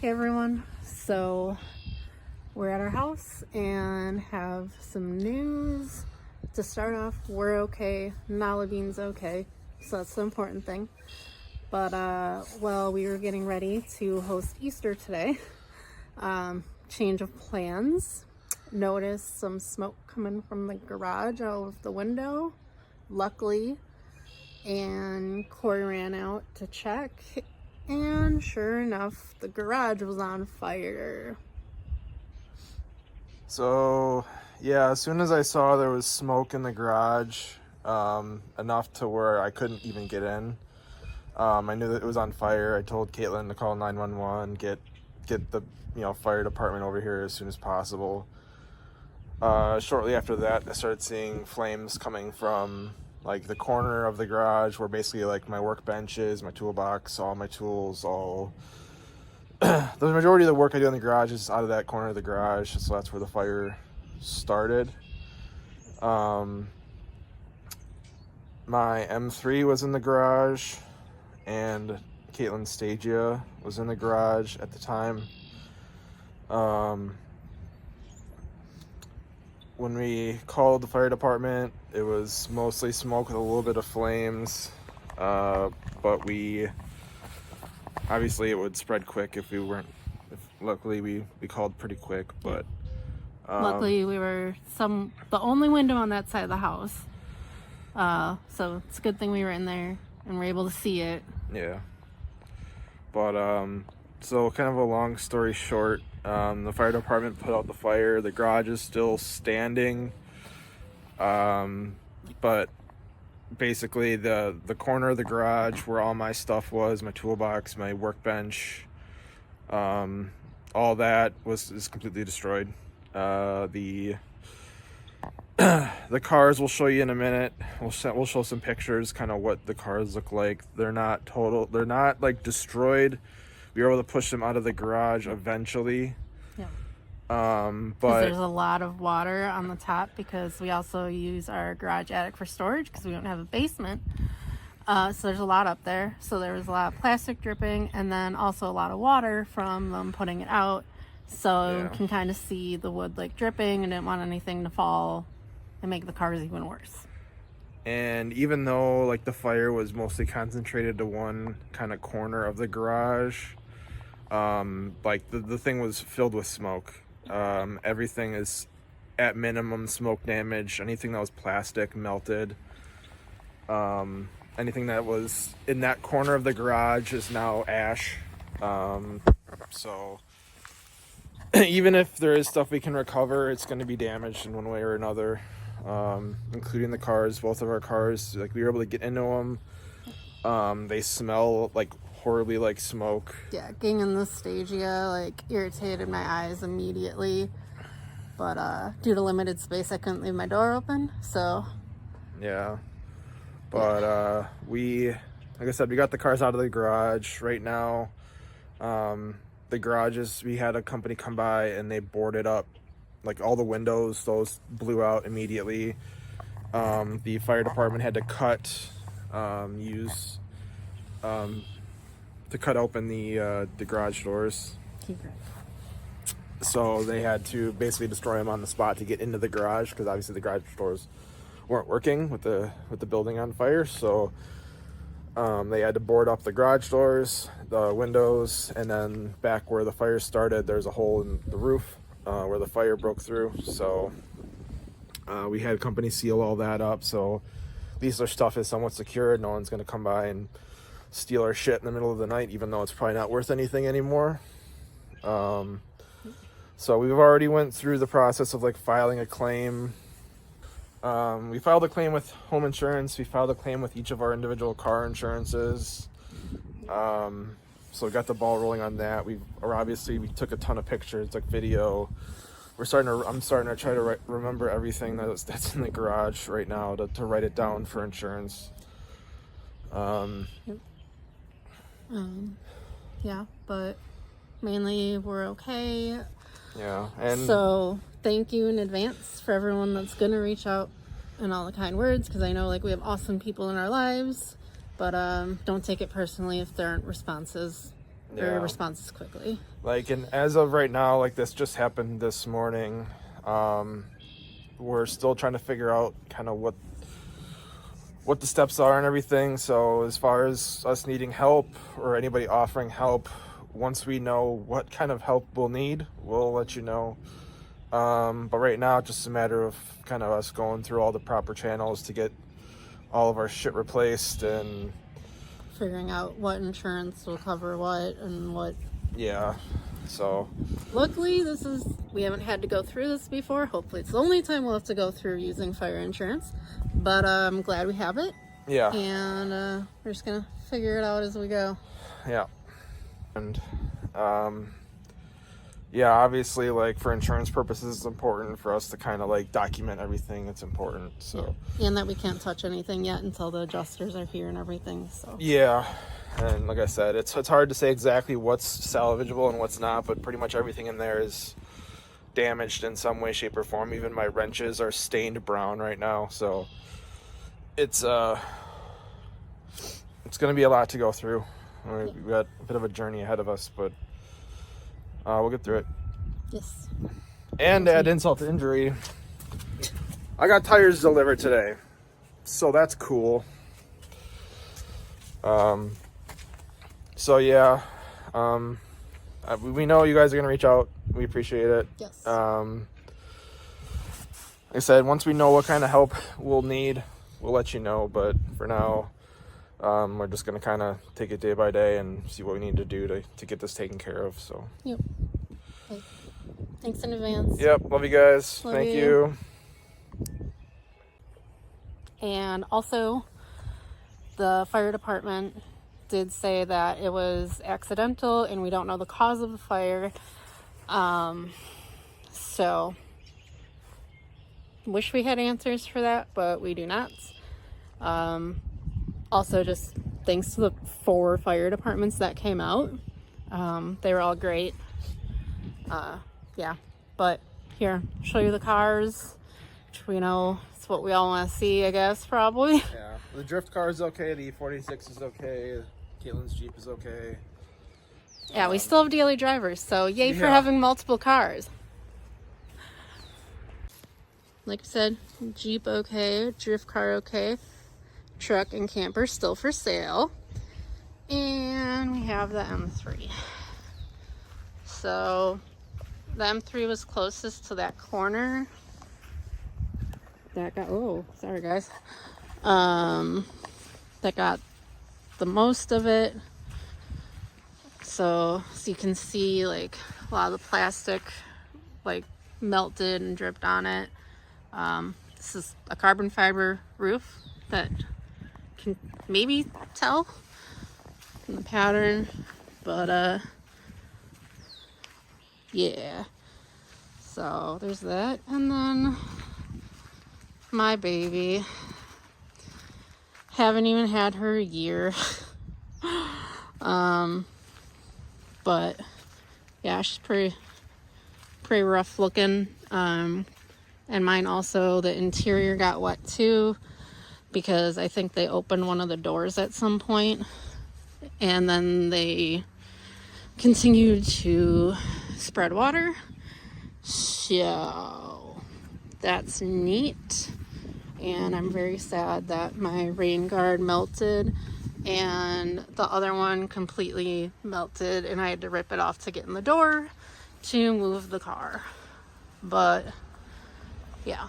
Hey everyone, so we're at our house and have some news. To start off, we're okay. Nalabine's okay, so that's the important thing. But well, we were getting ready to host Easter today. Change of plans. Noticed some smoke coming from the garage out of the window. Luckily, and Corey ran out to check, and sure enough, the garage was on fire. So, yeah, as soon as I saw there was smoke in the garage, enough to where I couldn't even get in, I knew that it was on fire. I told Caitlin to call 911, get the fire department over here as soon as possible. Shortly after that, I started seeing flames coming from like the corner of the garage where basically like my workbench is, my toolbox, all my tools, all the majority of the work I do in the garage is out of that corner of the garage, so that's where the fire started. My M3 was in the garage, and Caitlin's Stagia was in the garage at the time. When we called the fire department, it was mostly smoke with a little bit of flames, but obviously it would spread quick if we weren't. Luckily, we called pretty quick, but Luckily, we were the only window on that side of the house, so it's a good thing we were in there and were able to see it. Yeah. But so kind of a long story short, the fire department put out the fire. The garage is still standing, but basically the corner of the garage where all my stuff was, my toolbox, my workbench, all that is completely destroyed. The cars we'll show you in a minute. We'll show some pictures, kind of what the cars look like. They're not like destroyed. We were able to push them out of the garage eventually. Yeah. But there's a lot of water on the top because we also use our garage attic for storage because we don't have a basement. So there's a lot up there. So there was a lot of plastic dripping, and then also a lot of water from them putting it out. So you can kind of see the wood like dripping, and didn't want anything to fall and make the cars even worse. And even though like the fire was mostly concentrated to one kind of corner of the garage, like the thing was filled with smoke. Everything is at minimum smoke damage. Anything that was plastic melted. Anything that was in that corner of the garage is now ash. So even if there is stuff we can recover, it's going to be damaged in one way or another, including the cars. Both of our cars, like we were able to get into them. They smell like horribly like smoke. Yeah, getting in the Stagia like irritated my eyes immediately, but due to limited space I couldn't leave my door open, so yeah. But like I said, we got the cars out of the garage right now. The garages, we had a company come by and they boarded up like all the windows. Those blew out immediately. The fire department had to cut open the garage doors. So they had to basically destroy them on the spot to get into the garage, because obviously the garage doors weren't working with the building on fire. So they had to board up the garage doors, the windows, and then back where the fire started, there's a hole in the roof where the fire broke through. So we had company seal all that up, so at least our stuff is somewhat secured. No one's going to come by and steal our shit in the middle of the night, even though it's probably not worth anything anymore. So we've already went through the process of like filing a claim. We filed a claim with home insurance. We filed a claim with each of our individual car insurances. So we got the ball rolling on that. We took a ton of pictures, like video. I'm starting to try to remember everything that's in the garage right now to write it down for insurance. Yeah, but mainly we're okay. Yeah, and so thank you in advance for everyone that's gonna reach out and all the kind words, because I know like we have awesome people in our lives, but don't take it personally if there aren't responses. Yeah. responses quickly. Like, and as of right now, like this just happened this morning. We're still trying to figure out kind of what the steps are and everything. So as far as us needing help or anybody offering help, once we know what kind of help we'll need, we'll let you know. But right now, it's just a matter of kind of us going through all the proper channels to get all of our shit replaced and Figuring out what insurance will cover what and what. yeah. So Luckily, we haven't had to go through this before. Hopefully it's the only time we'll have to go through using fire insurance. But I'm glad we have it. yeah. And we're just going to figure it out as we go. Yeah. And yeah, obviously, like for insurance purposes, it's important for us to kind of like document everything. It's important. So And that we can't touch anything yet until the adjusters are here and everything. So yeah. And like I said, it's hard to say exactly what's salvageable and what's not, but pretty much everything in there is damaged in some way, shape, or form. Even my wrenches are stained brown right now. So it's going to be a lot to go through. We've got a bit of a journey ahead of us, but we'll get through it. yes. And to add insult to injury, I got tires delivered today, so that's cool. So yeah, we know you guys are gonna reach out. We appreciate it. Yes. Like I said, once we know what kind of help we'll need, we'll let you know. But for now, we're just gonna kind of take it day by day and see what we need to do to get this taken care of. So. Yep. Okay. Thanks in advance. Yep. Love you guys. Love Thank you. you. And also, the fire department did say that it was accidental and we don't know the cause of the fire. So, wish we had answers for that, but we do not. Also, just thanks to the 4 fire departments that came out. They were all great. Yeah, but here, show you the cars, which we know it's what we all want to see, I guess, probably. Yeah, the drift car is okay. The E46 is okay. Caitlin's Jeep is okay. Yeah, we still have daily drivers, so yay for Yeah. having multiple cars. Like I said, Jeep okay, drift car okay, truck and camper still for sale. And we have the M3. So the M3 was closest to that corner. That got, oh, sorry guys. That got the most of it. So you can see like a lot of the plastic like melted and dripped on it. This is a carbon fiber roof that can maybe tell from the pattern, but yeah. So there's that, and then my baby. Haven't even had her a year. But yeah, she's pretty rough looking. And mine also, the interior got wet too, because I think they opened one of the doors at some point, and then they continued to spread water. So that's neat. And I'm very sad that my rain guard melted and the other one completely melted, and I had to rip it off to get in the door to move the car. But yeah,